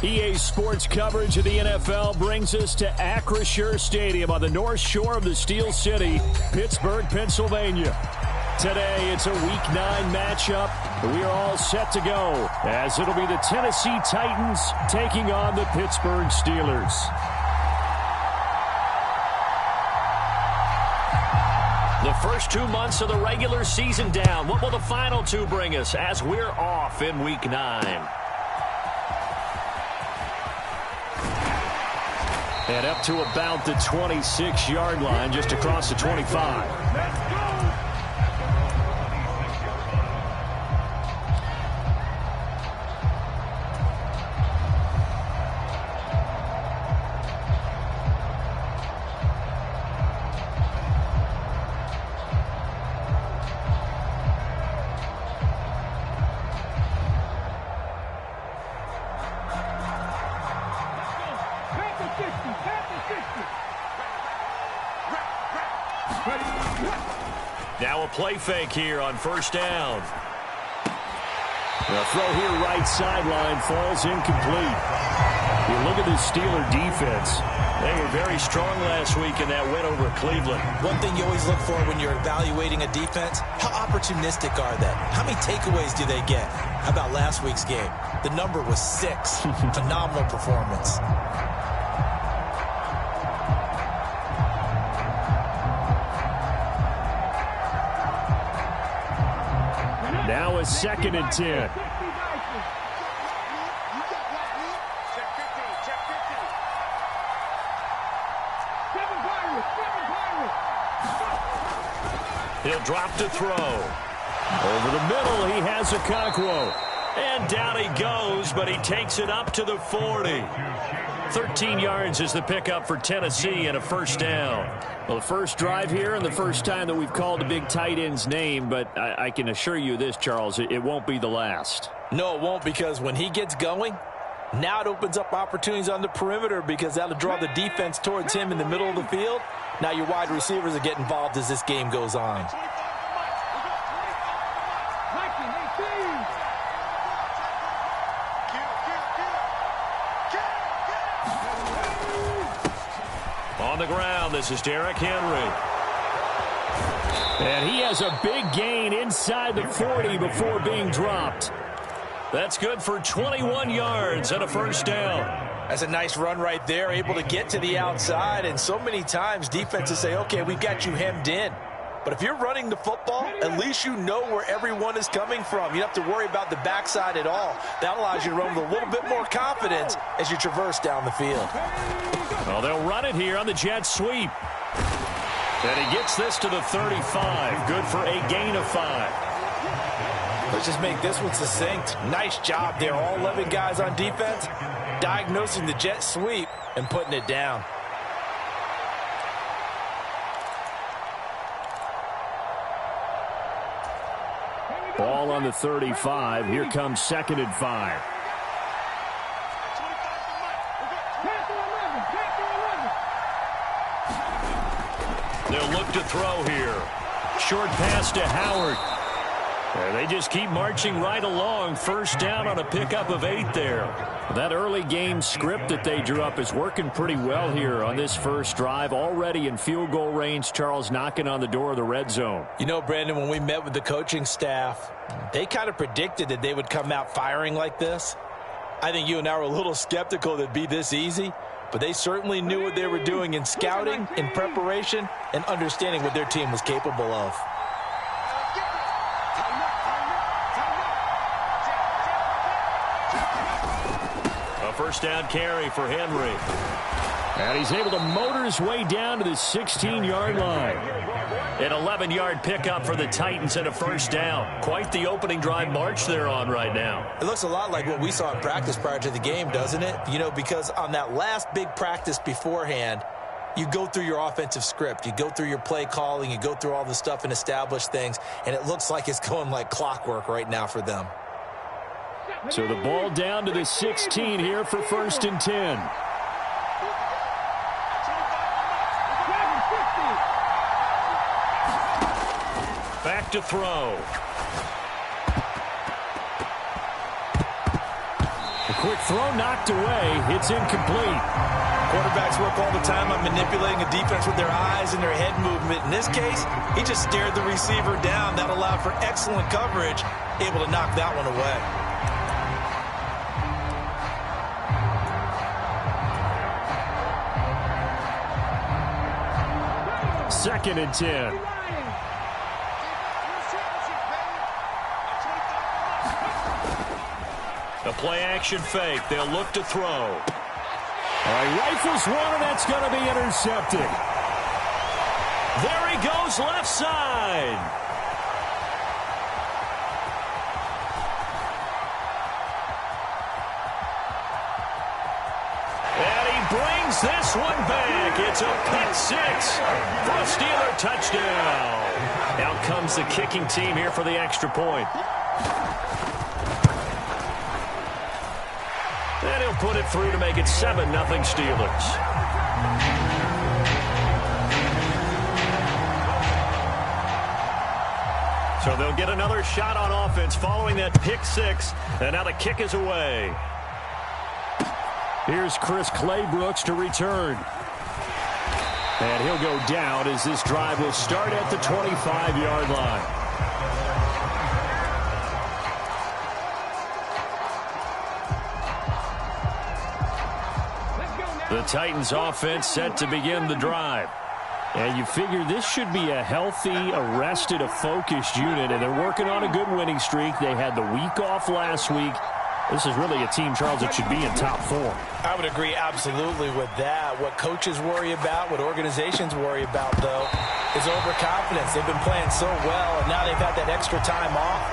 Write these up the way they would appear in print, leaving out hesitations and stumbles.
EA Sports coverage of the NFL brings us to Acrisure Stadium on the north shore of the Steel City, Pittsburgh, Pennsylvania. Today, it's a Week 9 matchup. We are all set to go, as it'll be the Tennessee Titans taking on the Pittsburgh Steelers. The first 2 months of the regular season down. What will the final 2 bring us as we're off in Week 9? And up to about the 26-yard line, just across the 25. Now a play fake here on first down. The throw here right sideline falls incomplete. You look at this Steeler defense. They were very strong last week in that win over Cleveland. One thing you always look for when you're evaluating a defense, how opportunistic are they? How many takeaways do they get? How about last week's game? The number was 6. Phenomenal performance. Now a 2nd and 10. He'll drop to throw. Over the middle, he has Okonkwo. And down he goes, but he takes it up to the 40. 13 yards is the pickup for Tennessee and a first down. Well, the first drive here and the first time that we've called a big tight end's name, but I can assure you this, Charles, it won't be the last. No, it won't, because when he gets going, now it opens up opportunities on the perimeter because that'll draw the defense towards him in the middle of the field. Now your wide receivers will get involved as this game goes on. On the ground, this is Derrick Henry. And he has a big gain inside the 40 before being dropped. That's good for 21 yards and a first down. That's a nice run right there, able to get to the outside. And so many times defenses say, okay, we've got you hemmed in. But if you're running the football, at least you know where everyone is coming from. You don't have to worry about the backside at all. That allows you to run with a little bit more confidence as you traverse down the field. Well, they'll run it here on the jet sweep. And he gets this to the 35. Good for a gain of 5. Let's just make this one succinct. Nice job there. All 11 guys on defense diagnosing the jet sweep and putting it down. Ball on the 35. Here comes 2nd and 5. They'll look to throw here. Short pass to Howard. And they just keep marching right along. First down on a pickup of 8 there. That early game script that they drew up is working pretty well here on this first drive. Already in field goal range, Charles knocking on the door of the red zone. You know, Brandon, when we met with the coaching staff, they kind of predicted that they would come out firing like this. I think you and I were a little skeptical that it'd be this easy, but they certainly knew what they were doing in scouting, in preparation, and understanding what their team was capable of. A first down carry for Henry. And he's able to motor his way down to the 16-yard line. An 11-yard pickup for the Titans and a first down. Quite the opening drive march they're on right now. It looks a lot like what we saw in practice prior to the game, doesn't it? You know, because on that last big practice beforehand, you go through your offensive script. You go through your play calling. You go through all the stuff and establish things. And it looks like it's going like clockwork right now for them. So the ball down to the 16 here for 1st and 10. Back to throw. A quick throw knocked away. It's incomplete. Quarterbacks work all the time on manipulating a defense with their eyes and their head movement. In this case, he just stared the receiver down. That allowed for excellent coverage, able to knock that one away. Second and 10. A play-action fake. They'll look to throw. All right, rifles one, and that's going to be intercepted. There he goes, left side. And he brings this one back. It's a pick six for a Steeler touchdown. Out comes the kicking team here for the extra point. And he'll put it through to make it 7-0 Steelers. So they'll get another shot on offense following that pick six. And now the kick is away. Here's Chris Claybrooks to return. And he'll go down as this drive will start at the 25-yard line. The Titans offense set to begin the drive. And you figure this should be a healthy, arrested, a focused unit. And they're working on a good winning streak. They had the week off last week. This is really a team, Charles, that should be in top form. I would agree absolutely with that. What coaches worry about, what organizations worry about, though, is overconfidence. They've been playing so well, and now they've had that extra time off.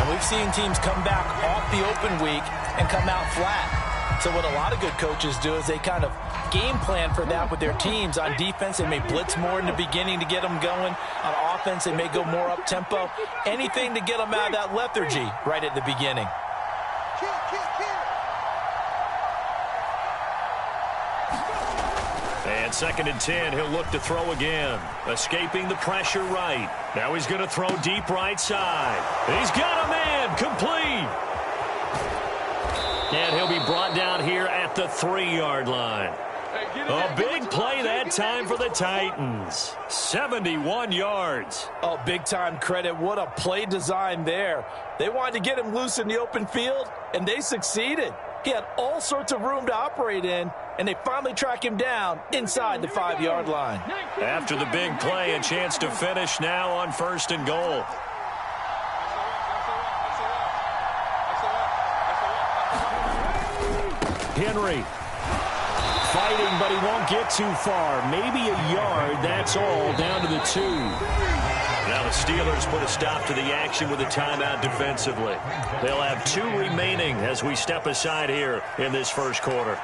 And we've seen teams come back off the open week and come out flat. So what a lot of good coaches do is they kind of game plan for that with their teams. On defense, they may blitz more in the beginning to get them going. On offense, they may go more up-tempo. Anything to get them out of that lethargy right at the beginning. And second and 10, he'll look to throw again. Escaping the pressure right. Now he's going to throw deep right side. He's got a man, complete. And he'll be brought down here at the 3-yard line. A big play that time for the Titans. 71 yards. Oh, big-time credit. What a play design there. They wanted to get him loose in the open field, and they succeeded. He had all sorts of room to operate in, and they finally track him down inside the 5-yard line. After the big play, a chance to finish now on 1st and goal. Henry fighting, but he won't get too far. Maybe a yard, that's all, down to the 2. Now the Steelers put a stop to the action with a timeout defensively. They'll have 2 remaining as we step aside here in this first quarter.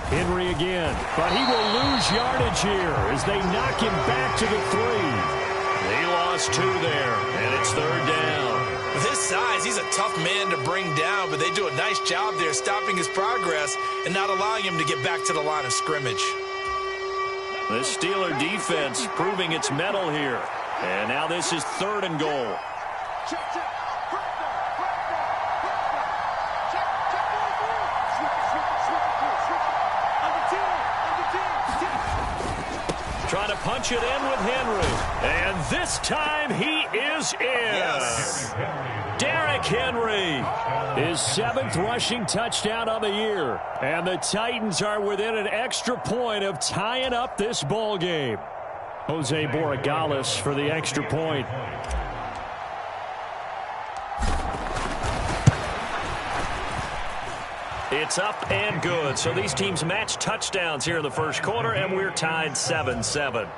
Henry again, but he will lose yardage here as they knock him back to the 3. They lost 2 there, and it's 3rd down. With his size, he's a tough man to bring down, but they do a nice job there stopping his progress and not allowing him to get back to the line of scrimmage. The Steeler defense proving its mettle here. And now this is 3rd and goal. Trying to punch it in with Henry. And this time he is in. Yes. Derrick Henry. His 7th rushing touchdown of the year. And the Titans are within an extra point of tying up this ball game. Jose Borregales for the extra point. It's up and good. So these teams match touchdowns here in the first quarter, and we're tied 7-7.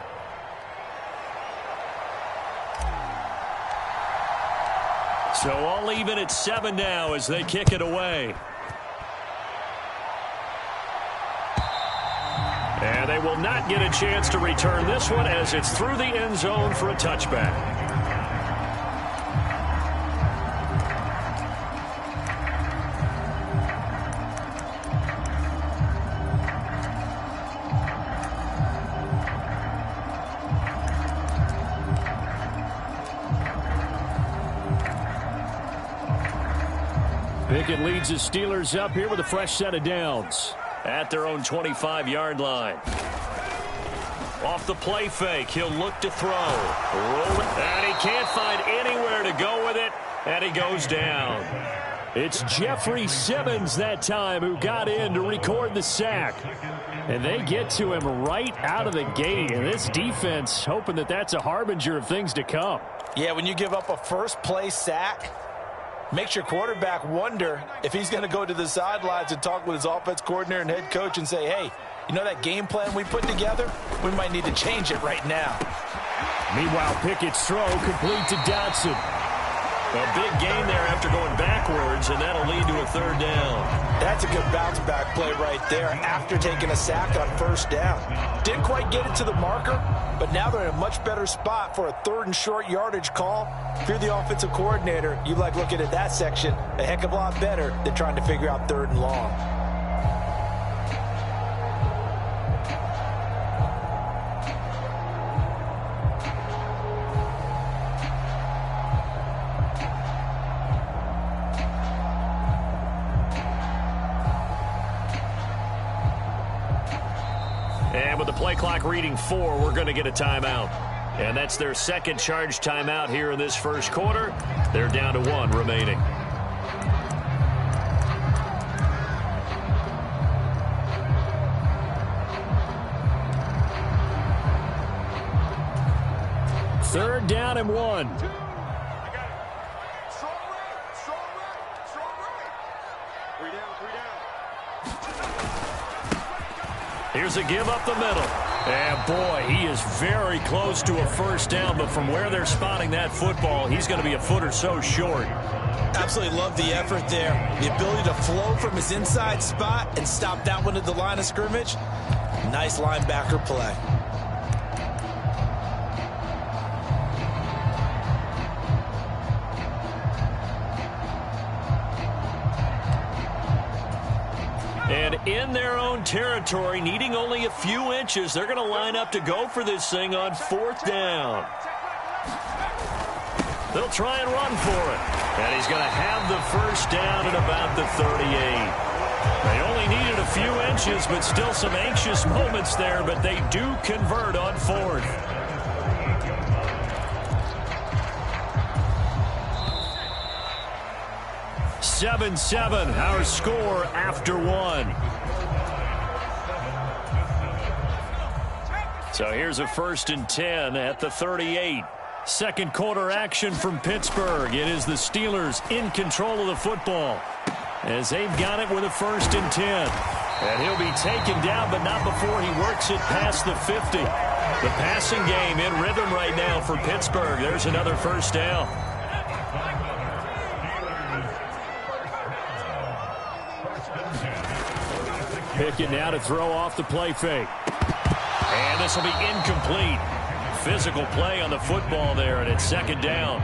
So all even at 7 now as they kick it away. And they will not get a chance to return this one as it's through the end zone for a touchback. Pickett leads his Steelers up here with a fresh set of downs at their own 25-yard line. Off the play fake, he'll look to throw. Roll it, and he can't find anywhere to go with it, and he goes down. It's Jeffrey Simmons that time who got in to record the sack. And they get to him right out of the gate, and this defense hoping that that's a harbinger of things to come. Yeah, when you give up a first-play sack, makes your quarterback wonder if he's going to go to the sidelines and talk with his offense coordinator and head coach and say, hey, you know that game plan we put together? We might need to change it right now. Meanwhile, Pickett's throw complete to Dotson. A big gain there after going backwards, and that'll lead to a third down. That's a good bounce-back play right there after taking a sack on first down. Didn't quite get it to the marker, but now they're in a much better spot for a third and short yardage call. If you're the offensive coordinator, you like looking at that section a heck of a lot better than trying to figure out third and long. And with the play clock reading 4, we're going to get a timeout. And that's their second charge timeout here in this first quarter. They're down to 1 remaining. Third down and 1. Here's a give up the middle. And, boy, he is very close to a first down, but from where they're spotting that football, he's going to be a foot or so short. Absolutely love the effort there. The ability to flow from his inside spot and stop that one at the line of scrimmage. Nice linebacker play. And in their own territory, needing only a few inches, they're going to line up to go for this thing on 4th down. They'll try and run for it. And he's going to have the first down at about the 38. They only needed a few inches, but still some anxious moments there, but they do convert on 4th. (7-7) our score after 1. So here's a 1st and 10 at the 38. Second quarter action from Pittsburgh. It is the Steelers in control of the football as they've got it with a 1st and 10. And he'll be taken down, but not before he works it past the 50. The passing game in rhythm right now for Pittsburgh. There's another first down. Pickett now to throw off the play fake. And this will be incomplete. Physical play on the football there, and it's second down.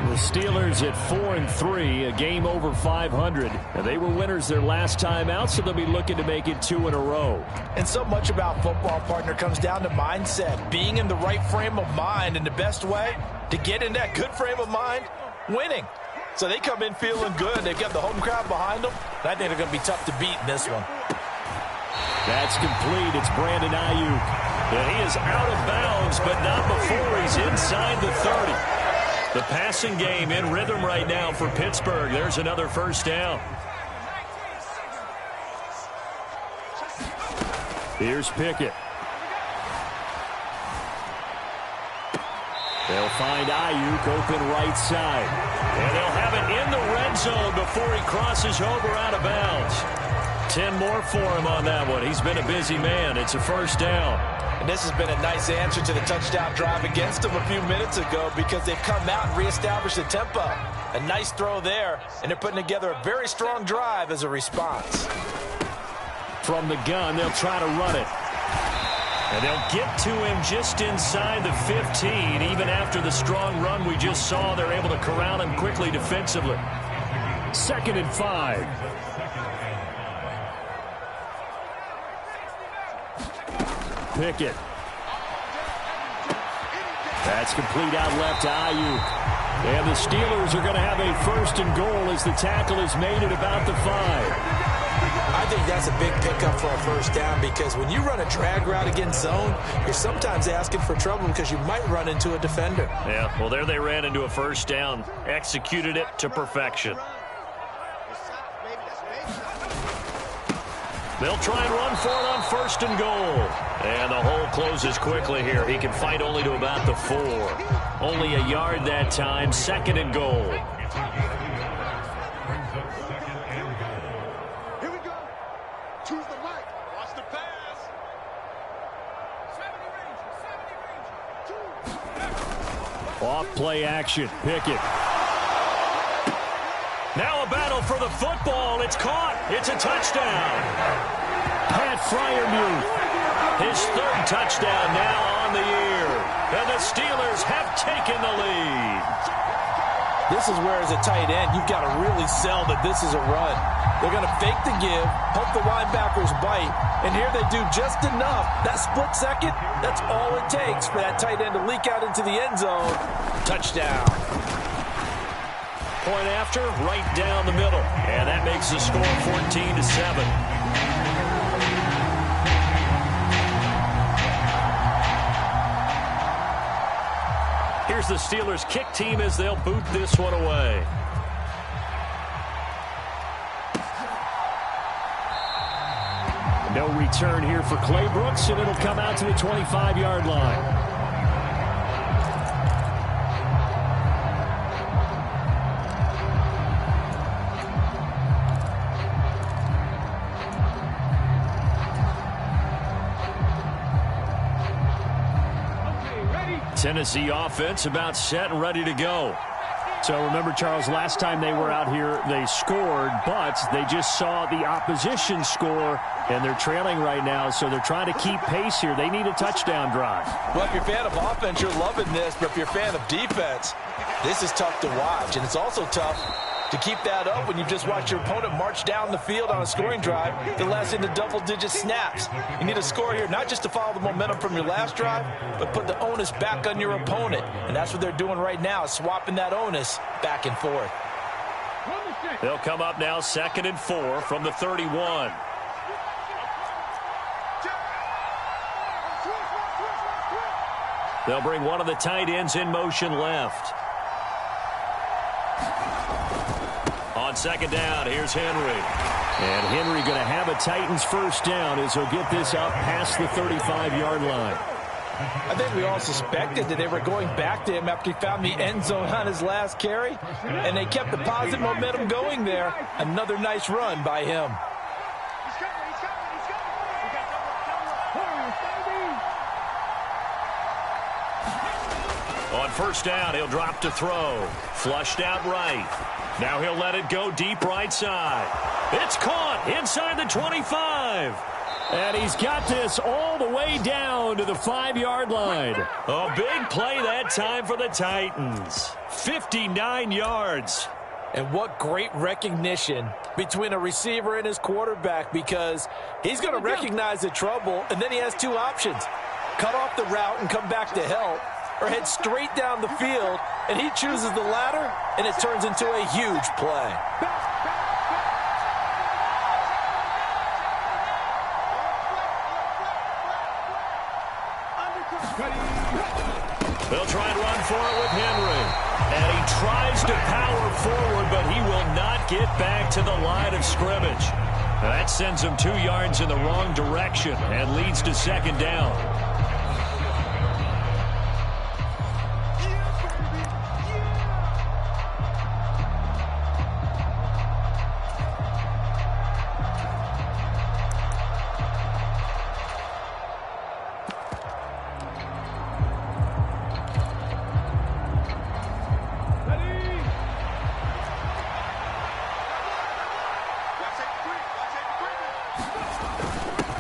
The Steelers at 4-3, a game over 500. And they were winners their last time out, so they'll be looking to make it 2 in a row. And so much about football, partner, comes down to mindset. Being in the right frame of mind, and the best way to get in that good frame of mind, winning. So they come in feeling good. They've got the home crowd behind them. I think they're going to be tough to beat in this one. That's complete. It's Brandon Ayuk. And he is out of bounds, but not before he's inside the 30. The passing game in rhythm right now for Pittsburgh. There's another first down. Here's Pickett. They'll find Ayuk open right side. And they'll have it in the red zone before he crosses over out of bounds. 10 more for him on that one. He's been a busy man. It's a first down. And this has been a nice answer to the touchdown drive against them a few minutes ago because they've come out and reestablished the tempo. A nice throw there, and they're putting together a very strong drive as a response. From the gun, they'll try to run it. And they'll get to him just inside the 15. Even after the strong run we just saw, they're able to corral him quickly defensively. 2nd and 5. Pickett. That's complete out left to Ayuk. And the Steelers are going to have a 1st and goal as the tackle is made at about the 5. I think that's a big pickup for a 1st down because when you run a drag route against zone, you're sometimes asking for trouble because you might run into a defender. Yeah, well, there they ran into a 1st down. Executed it to perfection. They'll try and run for it on 1st and goal. And the hole closes quickly here. He can fight only to about the 4. Only a yard that time. 2nd and goal. Here we go. Choose the right. Watch the pass. 70 range. Off play action. Pickett. Now a battle for the football. It's caught. It's a touchdown. Pat Freiermuth. His 3rd touchdown now on the year. And the Steelers have taken the lead. This is where, as a tight end, you've got to really sell that this is a run. They're going to fake the give, hope the linebackers bite, and here they do just enough. That split second, that's all it takes for that tight end to leak out into the end zone. Touchdown. Point after, right down the middle. And that makes the score 14-7. Here's the Steelers' kick team as they'll boot this one away. No return here for Clay Brooks, and it'll come out to the 25-yard line. Tennessee offense about set and ready to go. So remember, Charles, last time they were out here, they scored, but they just saw the opposition score, and they're trailing right now, so they're trying to keep pace here. They need a touchdown drive. Well, if you're a fan of offense, you're loving this, but if you're a fan of defense, this is tough to watch, and it's also tough to keep that up when you've just watched your opponent march down the field on a scoring drive that lasts into double-digit snaps. You need a score here, not just to follow the momentum from your last drive, but put the onus back on your opponent. And that's what they're doing right now, swapping that onus back and forth. They'll come up now 2nd and 4 from the 31. They'll bring one of the tight ends in motion left. On 2nd down, here's Henry. And Henry going to have a Titans 1st down as he'll get this up past the 35-yard line. I think we all suspected that they were going back to him after he found the end zone on his last carry, and they kept the positive momentum going there. Another nice run by him. On 1st down, he'll drop to throw. Flushed out right. Now he'll let it go deep right side. It's caught inside the 25. And he's got this all the way down to the 5-yard line. A big play that time for the Titans. 59 yards. And what great recognition between a receiver and his quarterback, because he's going to recognize the trouble, and then he has 2 options. Cut off the route and come back to help, or head straight down the field, and he chooses the latter, and it turns into a huge play. They'll try and run for it with Henry. And he tries to power forward, but he will not get back to the line of scrimmage. Now that sends him 2 yards in the wrong direction and leads to 2nd down.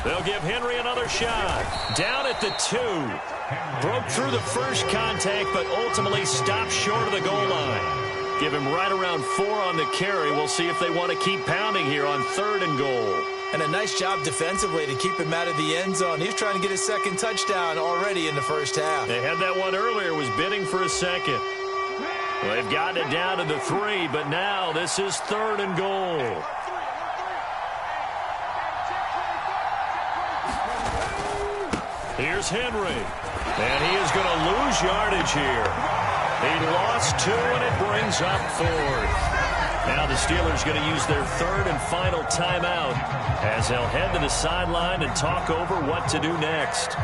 They'll give Henry another shot. Down at the 2. Broke through the first contact, but ultimately stopped short of the goal line. Give him right around 4 on the carry. We'll see if they want to keep pounding here on 3rd and goal. And a nice job defensively to keep him out of the end zone. He's trying to get his 2nd touchdown already in the first half. They had that one earlier, was bidding for a 2nd. Well, they've gotten it down to the 3, but now this is 3rd and goal. Here's Henry, and he is going to lose yardage here. He lost 2, and it brings up 4th. Now the Steelers going to use their 3rd and final timeout as they'll head to the sideline and talk over what to do next.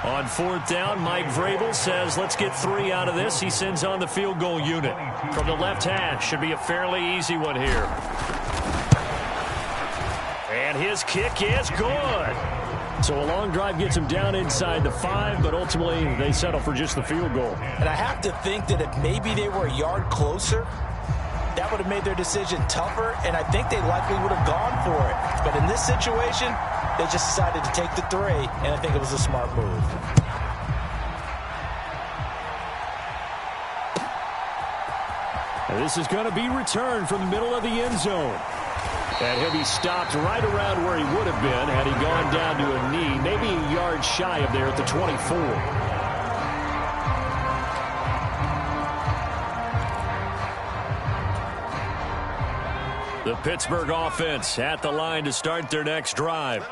On 4th down, Mike Vrabel says, let's get 3 out of this. He sends on the field goal unit. From the left hash, should be a fairly easy one here. And his kick is good. So a long drive gets him down inside the 5, but ultimately they settle for just the field goal. And I have to think that if maybe they were a yard closer, that would have made their decision tougher, and I think they likely would have gone for it. But in this situation, they just decided to take the 3, and I think it was a smart move. And this is going to be returned from the middle of the end zone. And he'll be stopped right around where he would have been had he gone down to a knee, maybe a yard shy of there at the 24. The Pittsburgh offense at the line to start their next drive.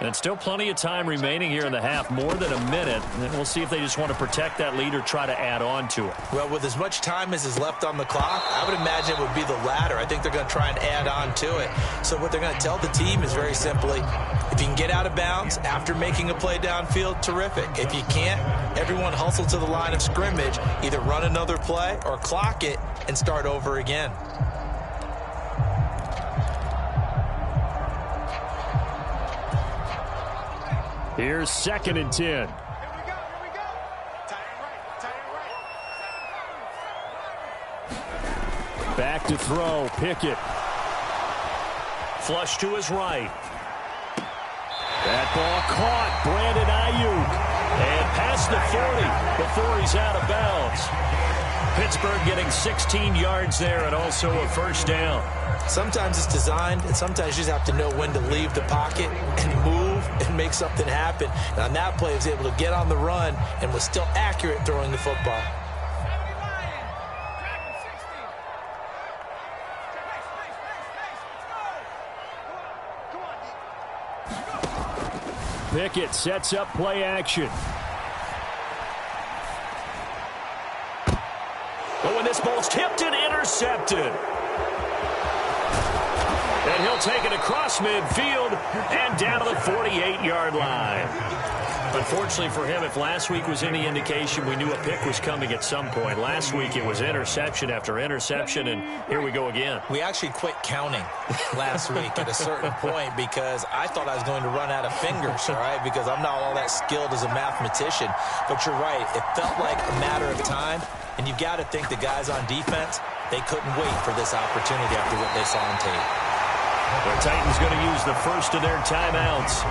And still plenty of time remaining here in the half, more than a minute. And we'll see if they just want to protect that lead or try to add on to it. Well, with as much time as is left on the clock, I would imagine it would be the latter. I think they're going to try and add on to it. So what they're going to tell the team is very simply, if you can get out of bounds after making a play downfield, terrific. If you can't, everyone hustle to the line of scrimmage, either run another play or clock it and start over again. Here's 2nd and 10. Here we go. Tight right. Back to throw. Pickett. Flush to his right. That ball caught. Brandon Ayuk. And past the 40 before he's out of bounds. Pittsburgh getting 16 yards there and also a 1st down. Sometimes it's designed, and sometimes you just have to know when to leave the pocket and move and make something happen. And on that play, he was able to get on the run and was still accurate throwing the football. Pickett sets up play action. Oh, and this ball's tipped and intercepted. And he'll take it across midfield and down to the 48-yard line. Unfortunately for him, if last week was any indication, we knew a pick was coming at some point. Last week it was interception after interception, and here we go again. We actually quit counting last week at a certain point because I thought I was going to run out of fingers, all right, because I'm not all that skilled as a mathematician. But you're right. It felt like a matter of time, and you've got to think the guys on defense, they couldn't wait for this opportunity after what they saw on tape. The Titans going to use the first of their timeouts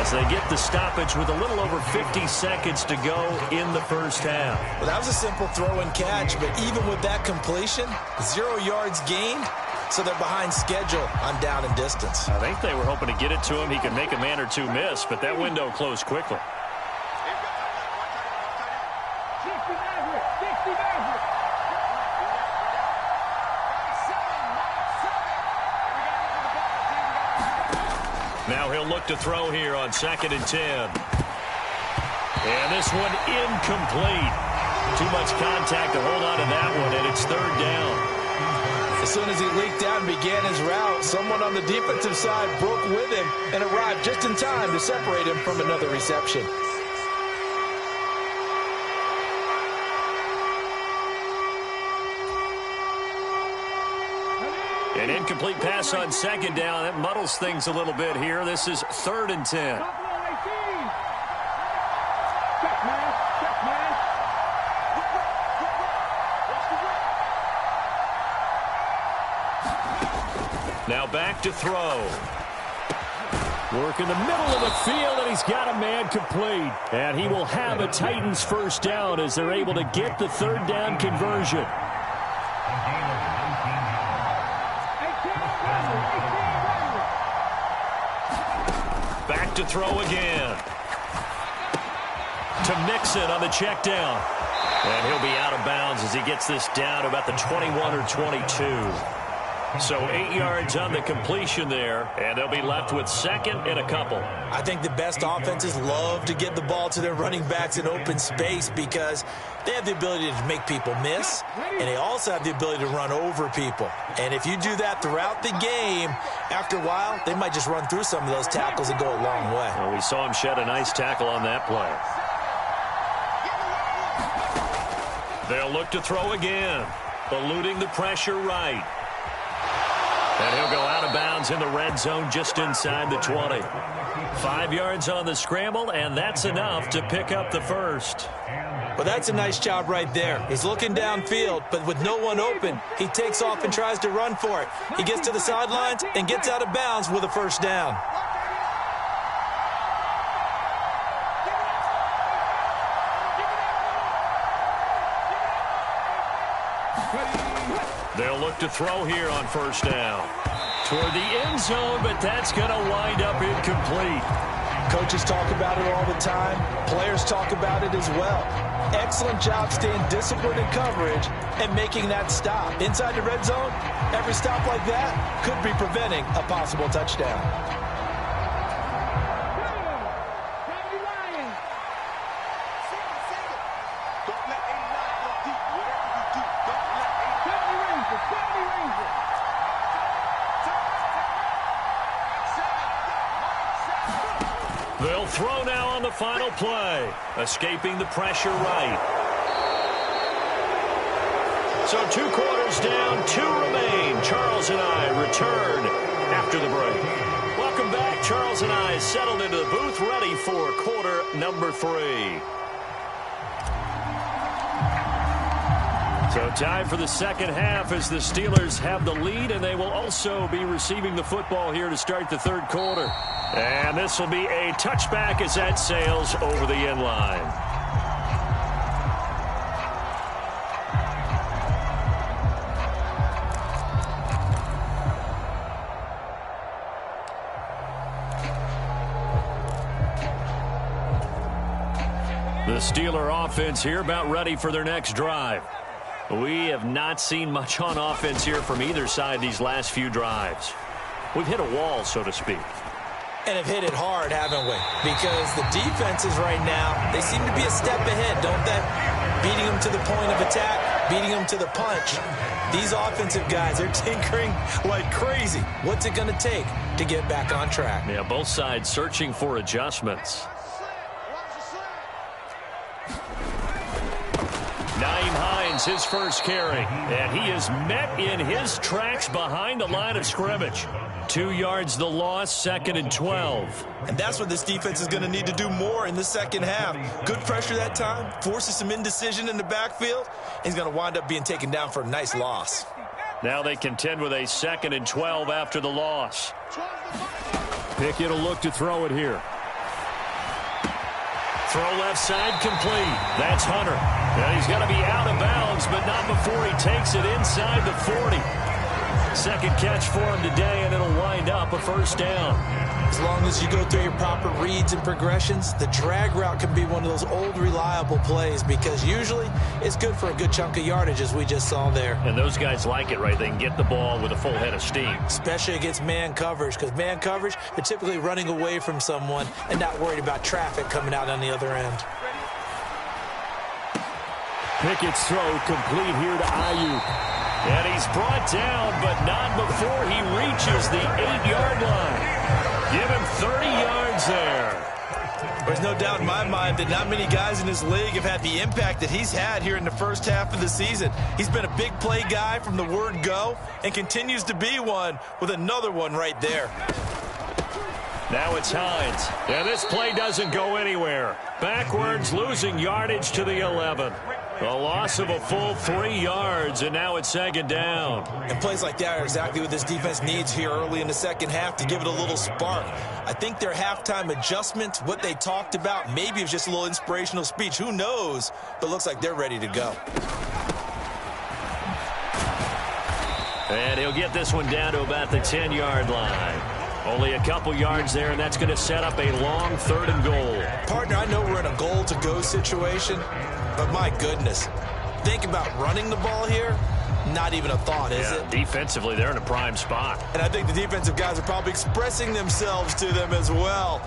as they get the stoppage with a little over 50 seconds to go in the first half. Well, that was a simple throw and catch, but even with that completion, 0 yards gained, so they're behind schedule on down and distance. I think they were hoping to get it to him. He could make a man or two miss, but that window closed quickly. Now he'll look to throw here on 2nd and 10. And this one incomplete. Too much contact to hold on to that one, and it's 3rd down. As soon as he leaked out and began his route, someone on the defensive side broke with him and arrived just in time to separate him from another reception. An incomplete pass on 2nd down. That muddles things a little bit here. This is 3rd and 10. Now back to throw. Work in the middle of the field, and he's got a man complete. And he will have a Titans 1st down as they're able to get the 3rd down conversion. Back look to throw again. To Mixon on the check down. And he'll be out of bounds as he gets this down to about the 21 or 22. So 8 yards on the completion there, and they'll be left with second and a couple. I think the best offenses love to get the ball to their running backs in open space because they have the ability to make people miss, and they also have the ability to run over people. And if you do that throughout the game, after a while, they might just run through some of those tackles and go a long way. Well, we saw him shed a nice tackle on that play. They'll look to throw again, eluding the pressure right. And he'll go out of bounds in the red zone just inside the 20. 5 yards on the scramble, and that's enough to pick up the first. Well, that's a nice job right there. He's looking downfield, but with no one open, he takes off and tries to run for it. He gets to the sidelines and gets out of bounds with a first down. They'll look to throw here on first down. Toward the end zone, but that's going to wind up incomplete. Coaches talk about it all the time. Players talk about it as well. Excellent job staying disciplined in coverage and making that stop. Inside the red zone, every stop like that could be preventing a possible touchdown. They'll throw now on the final play, escaping the pressure right. So 2 quarters down, 2 remain. Charles and I return after the break. Welcome back. Charles and I settled into the booth, ready for quarter number 3. So time for the second half as the Steelers have the lead, and they will also be receiving the football here to start the third quarter. And this will be a touchback as that sails over the end line. The Steeler offense here about ready for their next drive. We have not seen much on offense here from either side these last few drives. We've hit a wall, so to speak. And have hit it hard, haven't we? Because the defenses right now, they seem to be a step ahead, don't they? Beating them to the point of attack, beating them to the punch. These offensive guys are tinkering like crazy. What's it going to take to get back on track? Yeah, both sides searching for adjustments. Naeem Hines, his first carry, and he is met in his tracks behind the line of scrimmage. 2 yards the loss, 2nd and 12. And that's what this defense is going to need to do more in the second half. Good pressure that time, forces some indecision in the backfield. He's going to wind up being taken down for a nice loss. Now they contend with a 2nd and 12 after the loss. Pickett will look to throw it here. Throw left side complete. That's Hunter. And he's going to be out of bounds, but not before he takes it inside the 40. Second catch for him today, and it'll wind up a first down. As long as you go through your proper reads and progressions, the drag route can be one of those old reliable plays because usually it's good for a good chunk of yardage, as we just saw there. And those guys like it, right? They can get the ball with a full head of steam. Especially against man coverage, because man coverage, they're typically running away from someone and not worried about traffic coming out on the other end. Pickett's throw complete here to Ayuk. And he's brought down, but not before he reaches the 8-yard line. Give him 30 yards there. There's no doubt in my mind that not many guys in this league have had the impact that he's had here in the first half of the season. He's been a big play guy from the word go and continues to be one with another one right there. Now it's Hines. And this play doesn't go anywhere. Backwards, losing yardage to the 11. A loss of a full 3 yards, and now it's 2nd down. And plays like that are exactly what this defense needs here early in the second half to give it a little spark. I think their halftime adjustment, what they talked about, maybe it was just a little inspirational speech. Who knows? But looks like they're ready to go. And he'll get this one down to about the 10-yard line. Only a couple yards there, and that's going to set up a long 3rd and goal. Partner, I know we're in a goal-to-go situation, but my goodness, think about running the ball here. Not even a thought, is it? Defensively, they're in a prime spot. And I think the defensive guys are probably expressing themselves to them as well.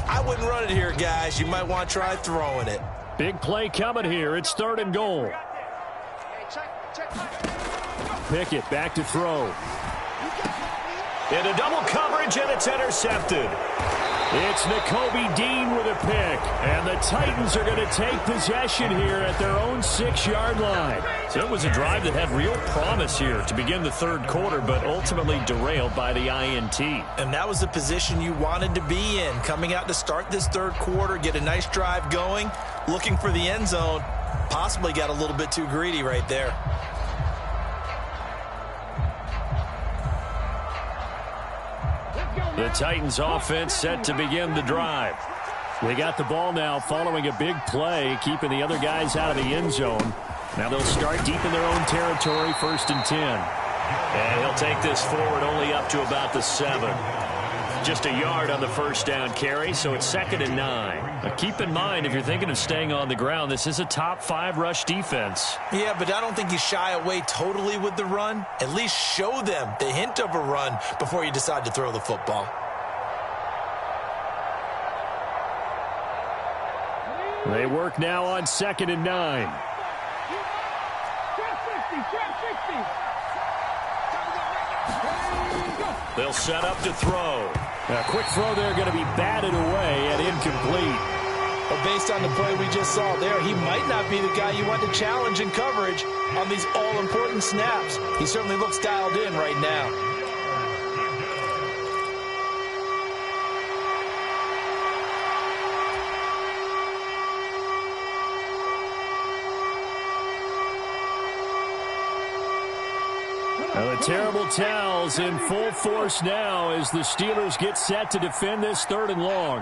I wouldn't run it here, guys. You might want to try throwing it. Big play coming here. It's 3rd and goal. Pickett back to throw. Into double coverage, and it's intercepted. It's Nakobe Dean with a pick, and the Titans are going to take possession here at their own 6-yard line. So it was a drive that had real promise here to begin the 3rd quarter, but ultimately derailed by the INT. And that was the position you wanted to be in, coming out to start this 3rd quarter, get a nice drive going, looking for the end zone. Possibly got a little bit too greedy right there. The Titans offense set to begin the drive. They got the ball now following a big play, keeping the other guys out of the end zone. Now they'll start deep in their own territory, 1st and 10. And he'll take this forward only up to about the 7. Just a yard on the 1st down carry, so it's 2nd and 9. But keep in mind, if you're thinking of staying on the ground, this is a top 5 rush defense. Yeah, but I don't think you shy away totally with the run. At least show them the hint of a run before you decide to throw the football. They work now on 2nd and 9. They'll set up to throw. A quick throw there, going to be batted away and incomplete. But based on the play we just saw there, he might not be the guy you want to challenge in coverage on these all-important snaps. He certainly looks dialed in right now. Well, the terrible towels in full force now as the Steelers get set to defend this 3rd and long.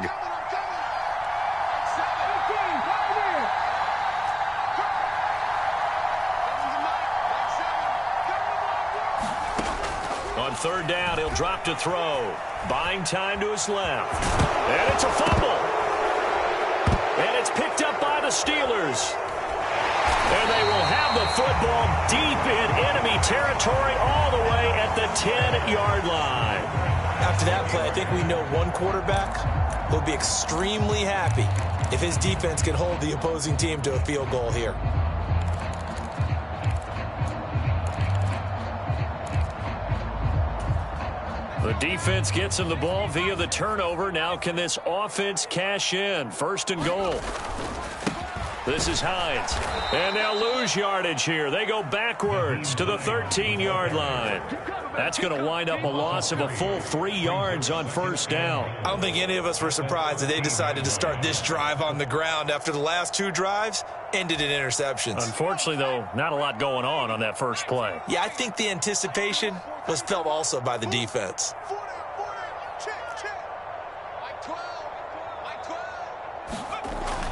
On 3rd down, he'll drop to throw. Buying time to his left. And it's a fumble. And it's picked up by the Steelers. And they will have the football deep in enemy territory all the way at the 10-yard line. After that play, I think we know one quarterback will be extremely happy if his defense can hold the opposing team to a field goal here. The defense gets him the ball via the turnover. Now can this offense cash in? 1st and goal. This is Hines. And they'll lose yardage here. They go backwards to the 13-yard line. That's going to wind up a loss of a full 3 yards on 1st down. I don't think any of us were surprised that they decided to start this drive on the ground after the last 2 drives ended in interceptions. Unfortunately, though, not a lot going on that first play. Yeah, I think the anticipation was felt also by the defense.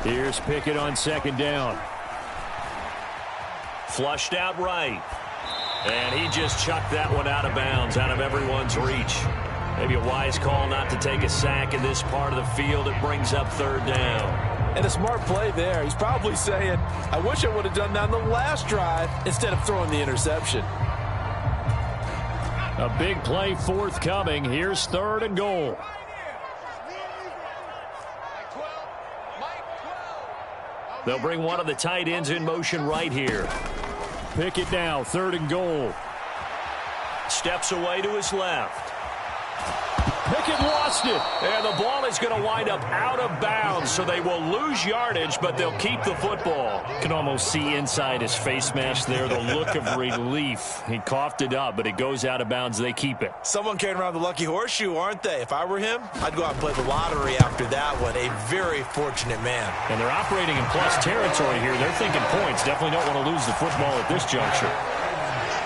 Here's Pickett on 2nd down. Flushed out right. And he just chucked that one out of bounds, out of everyone's reach. Maybe a wise call not to take a sack in this part of the field. It brings up 3rd down. And a smart play there. He's probably saying, I wish I would have done that on the last drive instead of throwing the interception. A big play forthcoming. Here's 3rd and goal. They'll bring one of the tight ends in motion right here. Pickett now, 3rd and goal. Steps away to his left. Pickett lost it, and the ball is going to wind up out of bounds, so they will lose yardage, but they'll keep the football. You can almost see inside his face mask there the look of relief. He coughed it up, but it goes out of bounds. They keep it. Someone carrying around the lucky horseshoe, aren't they? If I were him, I'd go out and play the lottery after that one. A very fortunate man. And they're operating in plus territory here. They're thinking points. Definitely don't want to lose the football at this juncture.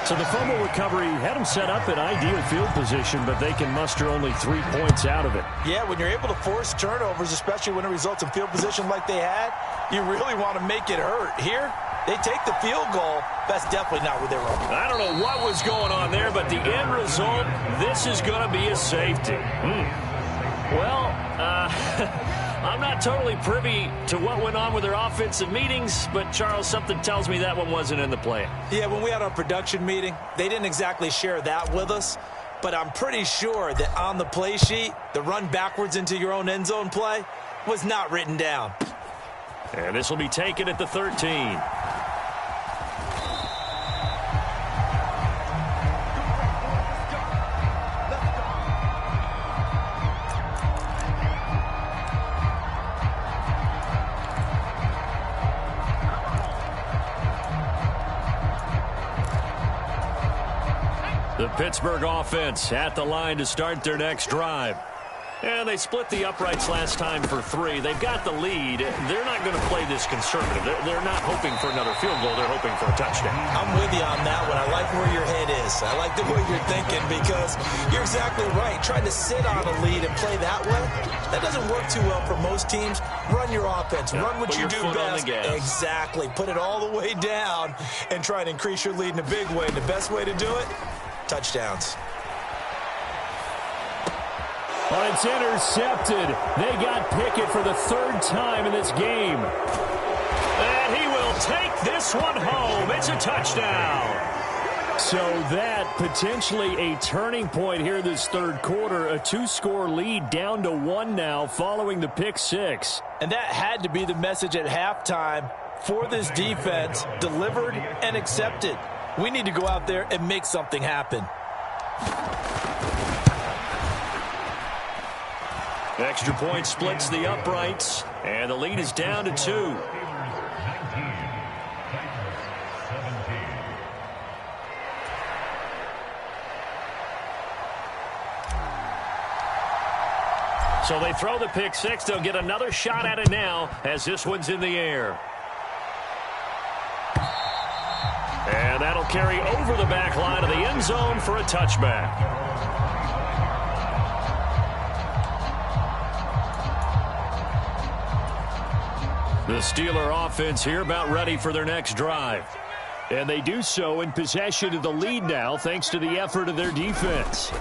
So the fumble recovery had them set up in ideal field position, but they can muster only 3 points out of it. Yeah, when you're able to force turnovers, especially when it results in field position like they had, you really want to make it hurt. Here, They take the field goal. That's definitely not where they were. I don't know what was going on there, but the end result, this is going to be a safety. Well, I'm not totally privy to what went on with their offensive meetings, but, Charles, something tells me that one wasn't in the plan. Yeah, when we had our production meeting, they didn't exactly share that with us, but I'm pretty sure that on the play sheet, the run backwards into your own end zone play was not written down. And this will be taken at the 13. The Pittsburgh offense at the line to start their next drive. And they split the uprights last time for 3. They've got the lead. They're not going to play this conservative. They're not hoping for another field goal. They're hoping for a touchdown. I'm with you on that one. I like where your head is. I like the way you're thinking because you're exactly right. Trying to sit on a lead and play that way, that doesn't work too well for most teams. Run your offense. Yeah, run what you do best. Exactly. Put it all the way down and try and increase your lead in a big way. And the best way to do it, touchdowns. Well, it's intercepted. They got Pickett for the 3rd time in this game. And he will take this one home. It's a touchdown. So that potentially a turning point here this 3rd quarter. A 2-score lead down to 1 now following the pick 6. And that had to be the message at halftime for this defense. Delivered and accepted. We need to go out there and make something happen. Extra point splits the uprights, and the lead is down to 2. So they throw the pick 6. They'll get another shot at it now as this one's in the air. And that'll carry over the back line of the end zone for a touchback. The Steeler offense here about ready for their next drive. And they do so in possession of the lead now thanks to the effort of their defense.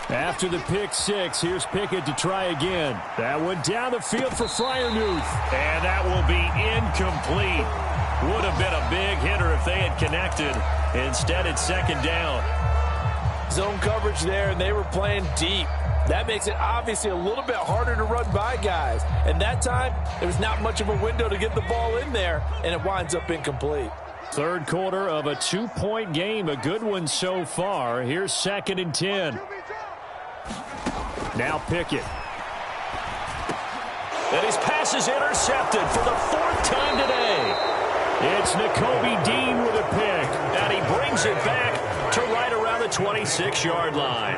After the pick 6, here's Pickett to try again. That one down the field for Freiermuth. And that will be incomplete. Would have been a big hitter if they had connected. Instead, it's 2nd down. Zone coverage there, and they were playing deep. That makes it obviously a little bit harder to run by guys. And that time, there was not much of a window to get the ball in there, and it winds up incomplete. 3rd quarter of a 2-point game. A good one so far. Here's 2nd and 10. Now Pickett. And his pass is intercepted for the 4th time today. It's Nakobe Dean with a pick. And he brings it back to right around the 26-yard line.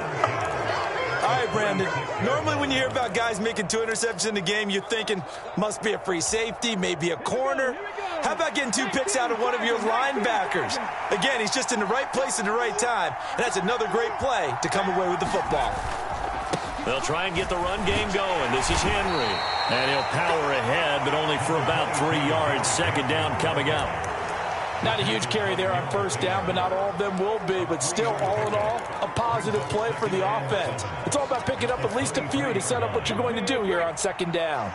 All right, Brandon, normally when you hear about guys making 2 interceptions in the game, you're thinking must be a free safety, maybe a corner. How about getting 2 picks out of one of your linebackers? Again, he's just in the right place at the right time, and that's another great play to come away with the football. They'll try and get the run game going. This is Henry. And he'll power ahead, but only for about 3 yards. 2nd down coming up. Not a huge carry there on 1st down, but not all of them will be. But still, all in all, a positive play for the offense. It's all about picking up at least a few to set up what you're going to do here on 2nd down.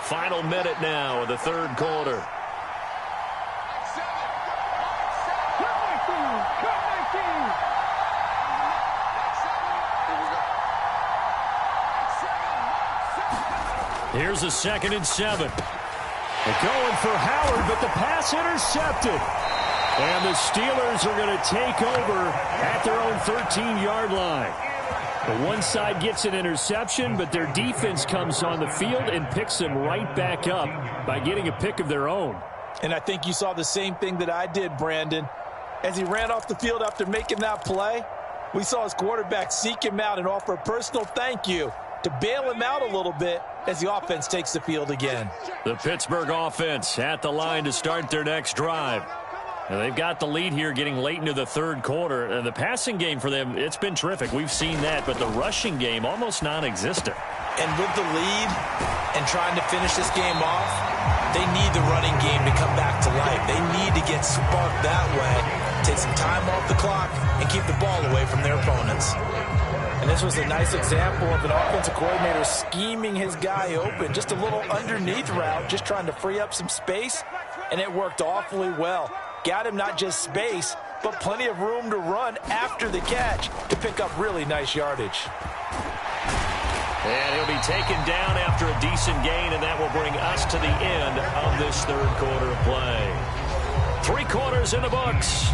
Final minute now of the 3rd quarter. Here's a 2nd and 7. They're going for Howard, but the pass intercepted. And the Steelers are going to take over at their own 13-yard line. The one side gets an interception, but their defense comes on the field and picks them right back up by getting a pick of their own. And I think you saw the same thing that I did, Brandon. As he ran off the field after making that play, we saw his quarterback seek him out and offer a personal thank you to bail him out a little bit as the offense takes the field again. The Pittsburgh offense at the line to start their next drive. And they've got the lead here getting late into the 3rd quarter. And the passing game for them, it's been terrific. We've seen that, but the rushing game almost non-existent. And with the lead and trying to finish this game off, they need the running game to come back to life. They get sparked that way, take some time off the clock, and keep the ball away from their opponents. And this was a nice example of an offensive coordinator scheming his guy open. Just a little underneath route, just trying to free up some space, and it worked awfully well. Got him not just space, but plenty of room to run after the catch to pick up really nice yardage. And he'll be taken down after a decent gain, and that will bring us to the end of this third quarter of play. 3 quarters in the books.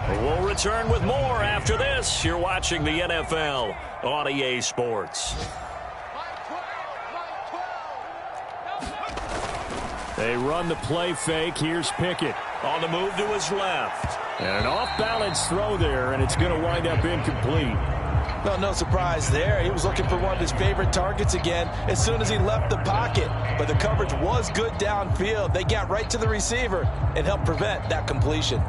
We'll return with more after this. You're watching the NFL on EA Sports. They run the play fake. Here's Pickett on the move to his left. And an off-balance throw there, and it's going to wind up incomplete. Well, no surprise there. He was looking for one of his favorite targets again as soon as he left the pocket. But the coverage was good downfield. They got right to the receiver and helped prevent that completion.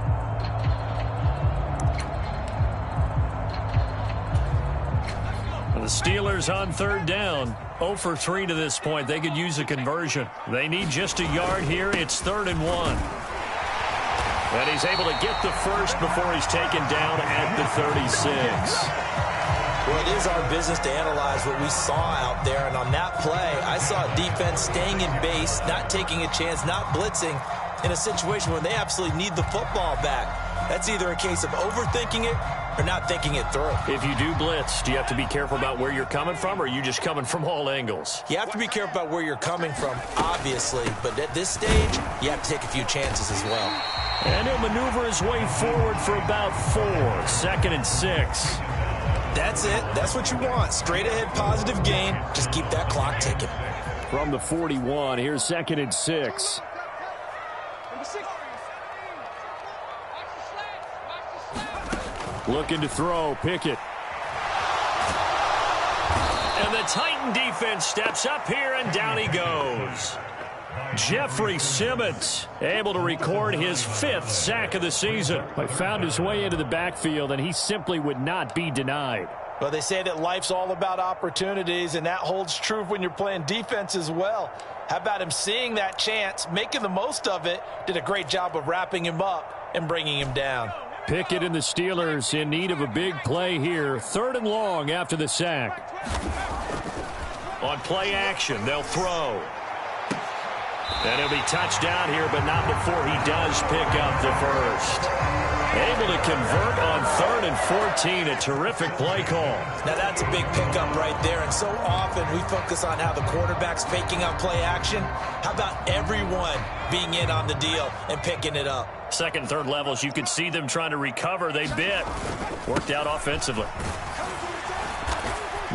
The Steelers on third down. 0 for 3 to this point. They could use a conversion. They need just a yard here. It's 3rd and 1. And he's able to get the first before he's taken down at the 36. Well, it is our business to analyze what we saw out there. And on that play, I saw defense staying in base, not taking a chance, not blitzing in a situation where they absolutely need the football back. That's either a case of overthinking it or not thinking it through. If you do blitz, do you have to be careful about where you're coming from, or are you just coming from all angles? You have to be careful about where you're coming from, obviously. But at this stage, you have to take a few chances as well. And he'll maneuver his way forward for about 4. 2nd and 6. That's it. That's what you want. Straight ahead positive gain. Just keep that clock ticking. From the 41, here's 2nd and 6. Looking to throw, Pickett. And the Titan defense steps up here, and down he goes. Jeffrey Simmons able to record his 5th sack of the season. He found his way into the backfield, and he simply would not be denied. Well, they say that life's all about opportunities, and that holds true when you're playing defense as well. How about him seeing that chance, making the most of it, did a great job of wrapping him up and bringing him down. Pickett and the Steelers in need of a big play here. 3rd and long after the sack. On play action, they'll throw. And he'll be touched down here, but not before he does pick up the first. Able to convert on 3rd and 14. A terrific play call. Now that's a big pickup right there. And so often we focus on how the quarterback's faking on play action. How about everyone being in on the deal and picking it up? 2nd and 3rd levels, you could see them trying to recover. They bit. Worked out offensively.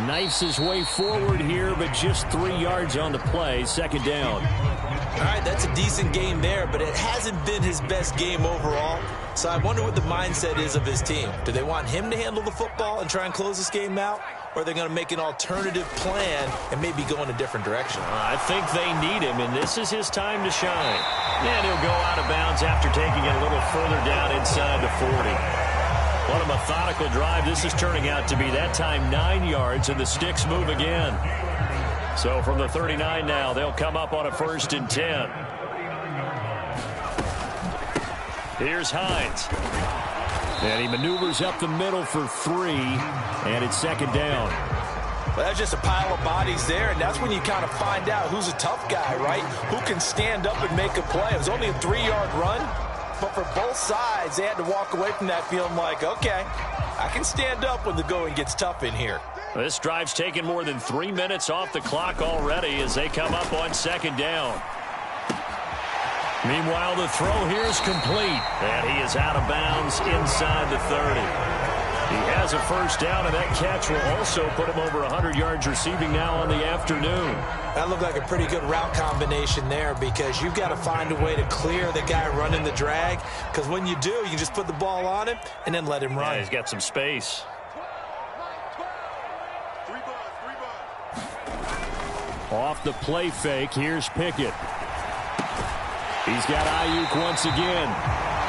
Knifes his way forward here, but just 3 yards on the play. 2nd down. All right, that's a decent game there, but it hasn't been his best game overall. So I wonder what the mindset is of his team. Do they want him to handle the football and try and close this game out? Or are they going to make an alternative plan and maybe go in a different direction? I think they need him, and this is his time to shine. And he'll go out of bounds after taking it a little further down inside the 40. What a methodical drive this is turning out to be. That time 9 yards, and the sticks move again. So from the 39 now, they'll come up on a 1st and 10. Here's Hines. And he maneuvers up the middle for 3, and it's 2nd down. Well, that's just a pile of bodies there, and that's when you kind of find out who's a tough guy, right? Who can stand up and make a play. It was only a 3-yard run, but for both sides, they had to walk away from that feeling like, okay, I can stand up when the going gets tough in here. This drive's taken more than 3 minutes off the clock already as they come up on 2nd down. Meanwhile, the throw here is complete, and he is out of bounds inside the 30. He has a 1st down, and that catch will also put him over 100 yards receiving now on the afternoon. That looked like a pretty good route combination there because you've got to find a way to clear the guy running the drag, because when you do, you can just put the ball on him and then let him run. Yeah, he's got some space. Off the play fake, here's Pickett. He's got Ayuk once again.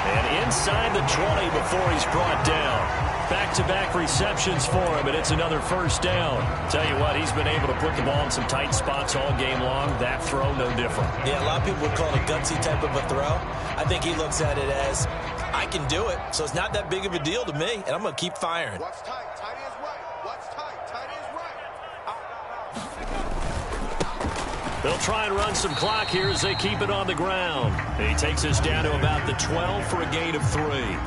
And inside the 20 before he's brought down. Back-to-back receptions for him, and it's another first down. Tell you what, he's been able to put the ball in some tight spots all game long. That throw, no different. Yeah, a lot of people would call it a gutsy type of a throw. I think he looks at it as, I can do it, so it's not that big of a deal to me, and I'm going to keep firing. What's tight? Tight is right. What's tight? Tight is right. They'll try and run some clock here as they keep it on the ground. He takes us down to about the 12 for a gain of 3.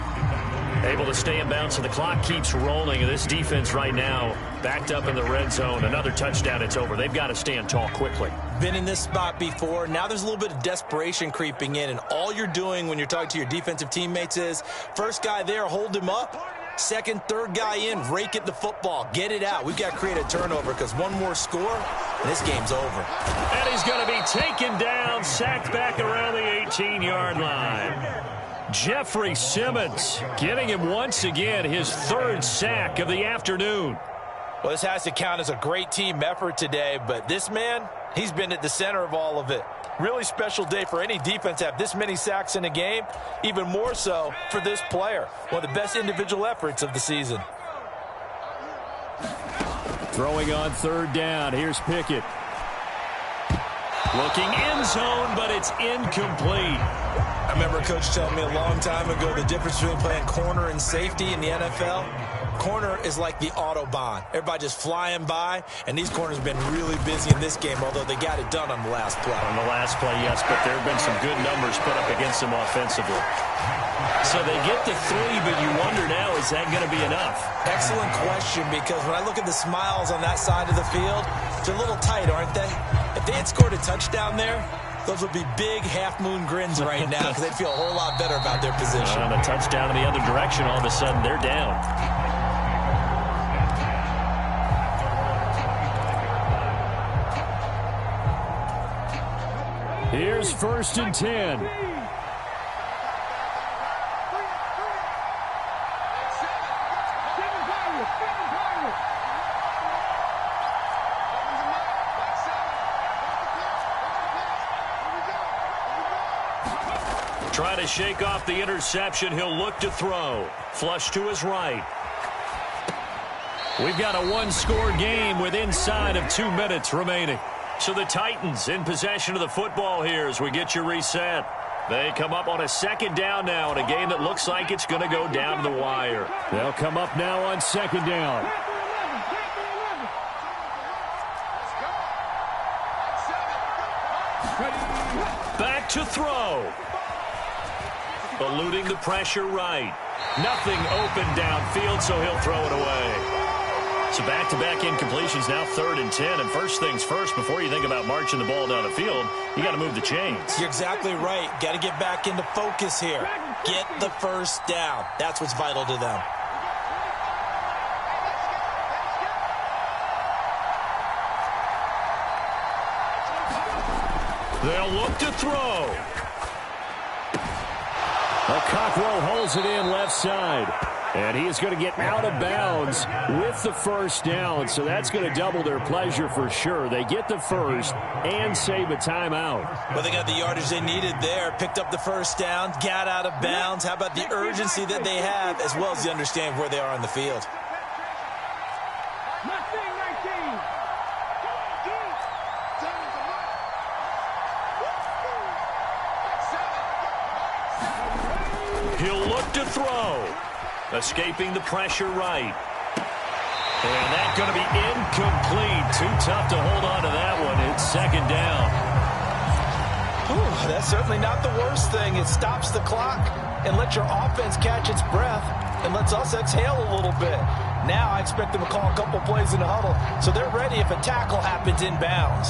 Able to stay in bounds, so the clock keeps rolling. And this defense right now backed up in the red zone. Another touchdown, it's over. They've got to stand tall quickly. Been in this spot before. Now there's a little bit of desperation creeping in, and all you're doing when you're talking to your defensive teammates is, first guy there, hold him up. Second, third guy in, rake at the football. Get it out. We've got to create a turnover because one more score, and this game's over. And he's going to be taken down, sacked back around the 18-yard line. Jeffrey Simmons giving him once again his 3rd sack of the afternoon. Well, this has to count as a great team effort today, but this man, he's been at the center of all of it. Really special day for any defense to have this many sacks in a game, even more so for this player. One of the best individual efforts of the season. Throwing on 3rd down, here's Pickett. Looking end zone, but it's incomplete. I remember a coach telling me a long time ago the difference between playing corner and safety in the NFL. Corner is like the Autobahn. Everybody just flying by, and these corners have been really busy in this game, although they got it done on the last play. On the last play, yes, but there have been some good numbers put up against them offensively. So they get to 3, but you wonder now, is that going to be enough? Excellent question, because when I look at the smiles on that side of the field, they're a little tight, aren't they? If they had scored a touchdown there, those would be big half-moon grins right now because they'd feel a whole lot better about their position. On a touchdown in the other direction, all of a sudden they're down. Here's 1st and 10. Try to shake off the interception. He'll look to throw. Flush to his right. We've got a one-score game with inside of 2 minutes remaining. So the Titans in possession of the football here as we get you reset. They come up on a 2nd down now in a game that looks like it's going to go down to the wire. They'll come up now on 2nd down. Back to throw. Eluding the pressure right. Nothing open downfield, so he'll throw it away. So back-to-back incompletions, now 3rd and 10. And first things first, before you think about marching the ball down the field, you got to move the chains. You're exactly right. Got to get back into focus here. Get the first down. That's what's vital to them. They'll look to throw. Cockrell holds it in left side. And he is going to get out of bounds with the first down. So that's going to double their pleasure for sure. They get the first and save a timeout. Well, they got the yardage they needed there. Picked up the first down, got out of bounds. How about the urgency that they have as well as the understanding where they are on the field? He'll look to throw. Escaping the pressure right. And that's going to be incomplete. Too tough to hold on to that one. It's 2nd down. Whew, that's certainly not the worst thing. It stops the clock and lets your offense catch its breath and lets us exhale a little bit. Now I expect them to call a couple plays in the huddle so they're ready if a tackle happens inbounds.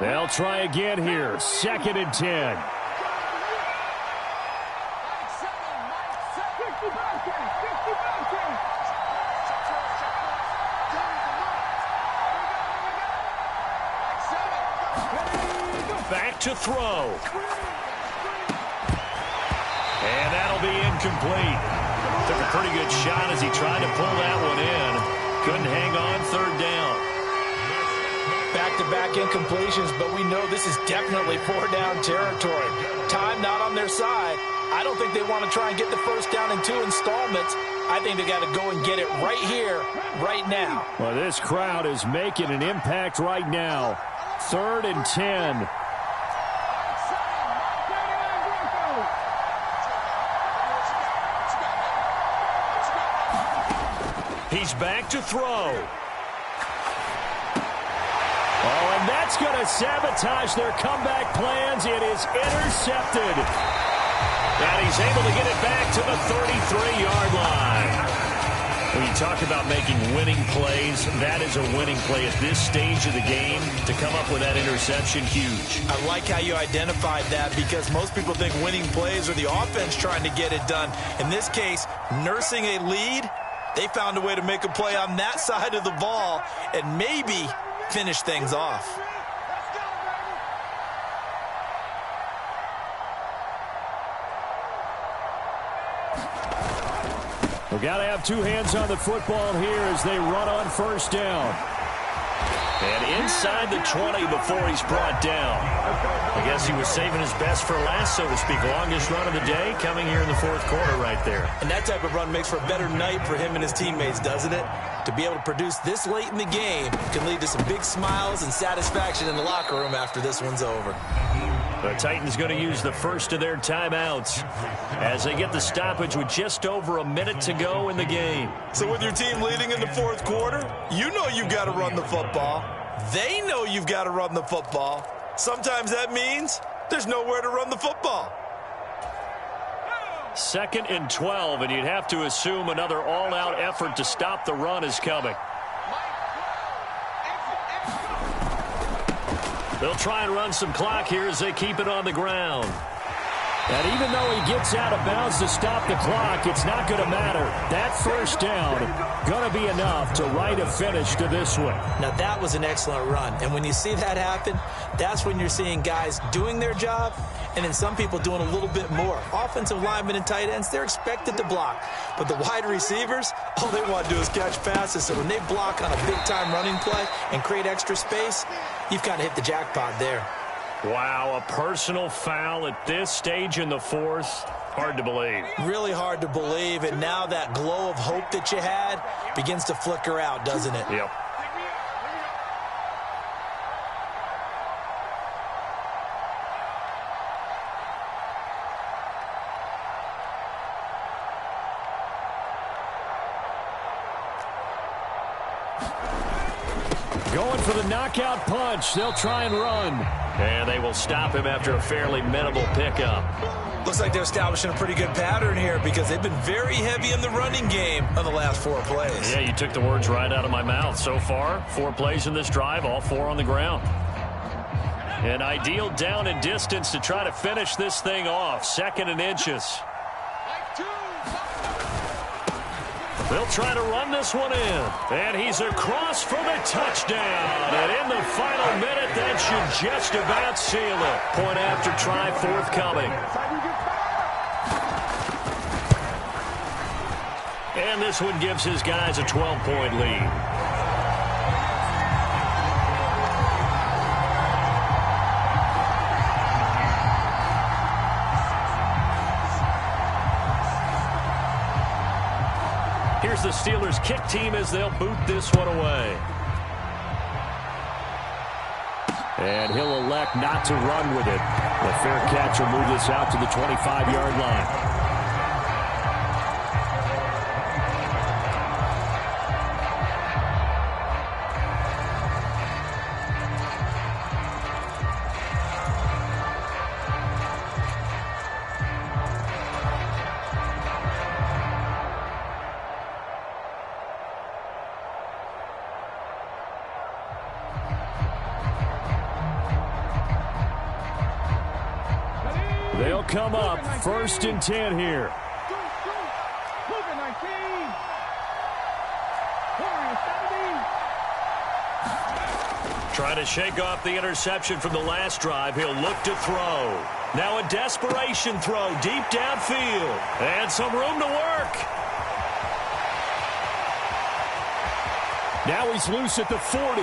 They'll try again here. 2nd and 10. Back to throw. And that'll be incomplete. Took a pretty good shot as he tried to pull that one in. Couldn't back-to-back incompletions, but we know this is definitely four-down territory. Time not on their side. I don't think they want to try and get the first down in 2 installments. I think they got to go and get it right here, right now. Well, this crowd is making an impact right now. 3rd and 10. He's back to throw. Oh, and that's going to sabotage their comeback plans. It is intercepted. And he's able to get it back to the 33-yard line. When you talk about making winning plays, that is a winning play at this stage of the game. To come up with that interception, huge. I like how you identified that, because most people think winning plays are the offense trying to get it done. In this case, nursing a lead, they found a way to make a play on that side of the ball and maybe finish things off. We've got to have two hands on the football here as they run on first down. And inside the 20 before he's brought down. I guess he was saving his best for last, so to speak. Longest run of the day coming here in the fourth quarter right there. And that type of run makes for a better night for him and his teammates, doesn't it? To be able to produce this late in the game can lead to some big smiles and satisfaction in the locker room after this one's over. The Titans going to use the first of their timeouts as they get the stoppage with just over a minute to go in the game. So with your team leading in the fourth quarter, you know you've got to run the football. They know you've got to run the football. Sometimes that means there's nowhere to run the football. 2nd and 12, and you'd have to assume another all-out effort to stop the run is coming. They'll try and run some clock here as they keep it on the ground. And even though he gets out of bounds to stop the clock, it's not going to matter. That first down going to be enough to write a finish to this one. Now, that was an excellent run. And when you see that happen, that's when you're seeing guys doing their job and then some people doing a little bit more. Offensive linemen and tight ends, they're expected to block. But the wide receivers, all they want to do is catch passes. So when they block on a big-time running play and create extra space, you've got to hit the jackpot there. Wow, a personal foul at this stage in the fourth. Hard to believe. Really hard to believe, and now that glow of hope that you had begins to flicker out, doesn't it? Yep. Going for the knockout punch. They'll try and run. And they will stop him after a fairly minimal pickup. Looks like they're establishing a pretty good pattern here because they've been very heavy in the running game on the last 4 plays. Yeah, you took the words right out of my mouth. So far, 4 plays in this drive, all 4 on the ground. An ideal down and distance to try to finish this thing off. 2nd and inches. They'll try to run this one in. And he's across for the touchdown. And in the final minute, that should just about seal it. Point after try forthcoming. And this one gives his guys a 12-point lead. Here's the Steelers' kick team as they'll boot this one away. And he'll elect not to run with it. The fair catch will move this out to the 25-yard line. They'll come up 1st and 10 here. Trying to shake off the interception from the last drive. He'll look to throw. Now a desperation throw deep downfield. And some room to work. Now he's loose at the 40.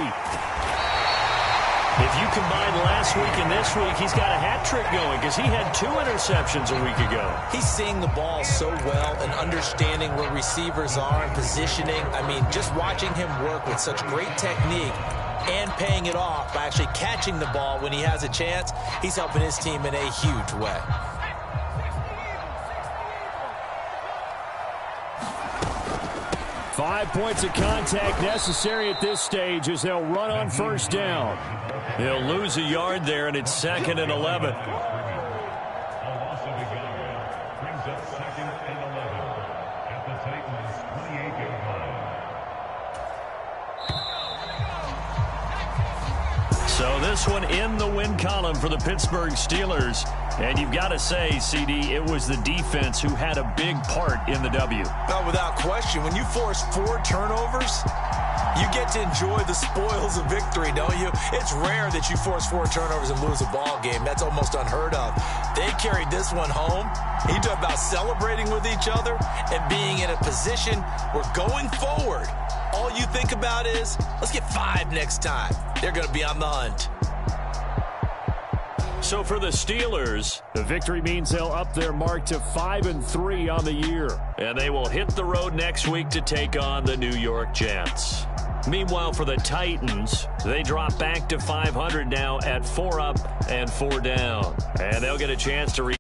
If you combine last week and this week, he's got a hat trick going because he had 2 interceptions a week ago. He's seeing the ball so well and understanding where receivers are and positioning. I mean, just watching him work with such great technique and paying it off by actually catching the ball when he has a chance, he's helping his team in a huge way. Five points of contact necessary at this stage as they'll run on first down. They'll lose a yard there, and it's 2nd and 11. So this one in the win column for the Pittsburgh Steelers. And you've got to say, CD, it was the defense who had a big part in the W. No, without question. When you force 4 turnovers, you get to enjoy the spoils of victory, don't you? It's rare that you force 4 turnovers and lose a ball game. That's almost unheard of. They carried this one home. You talk about celebrating with each other and being in a position where going forward, all you think about is, let's get 5 next time. They're going to be on the hunt. So for the Steelers, the victory means they'll up their mark to 5-3 on the year. And they will hit the road next week to take on the New York Jets. Meanwhile, for the Titans, they drop back to 500 now at 4 up and 4 down. And they'll get a chance to